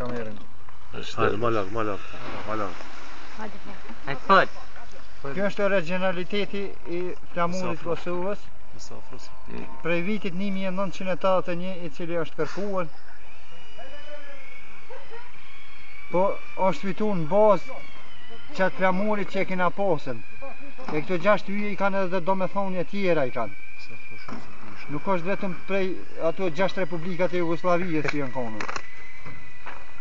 kamerën. Hajde, ma larg. Kjo është originaliteti I flamurit Kosovës prej vitit 1981 I cili është kërkuar, po është fitu në bazë qatë flamurit që e kina posën. E këto 6 yje I kanë edhe domethënie tjera I kanë. Nuk është vetëm prej ato 6 republikat e Jugoslavijës që janë konë,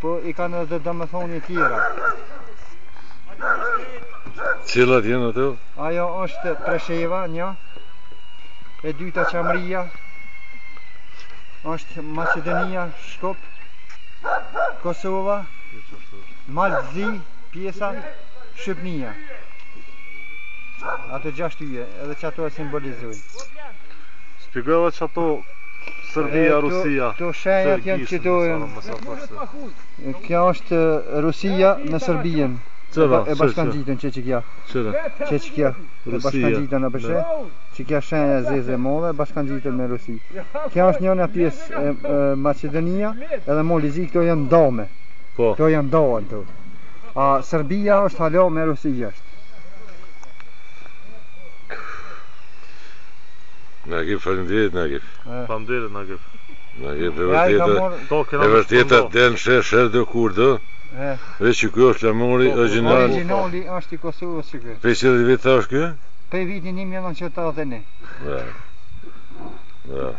po I kanë edhe domethënie tjera. Cilat janë ato? Ajo është Presheva, një. E dyta Qamria. Është Macedonia, Shkop, Kosova, Malzi, pjesa, Shqipnia. Ato 6 yje, edhe që ato e simbolizojnë. Shpjegova që ato Serbia, Rusia. Këto shenjat janë që dojnë. Kjo është Rusia në Serbien. E bashkangjitën që kja. Që kja. E bashkangjitën në bëshe. Që kja shenja zeze move, bashkangjitën me Rusi. Kja është njëna pjesë Macedonia, edhe Molizi, këto janë dome. Këto janë doën të. A Serbia është halo me Rusi është. Nagib, faleminderit Nagib. Faleminderit Nagib. Nagib, e vërteta den sher do kurdo. Veç që kjo është flamuri original. Originali është I Kosovës që kjo. Prej cilët vit është kjo? Prej vitin 1981. Bravo.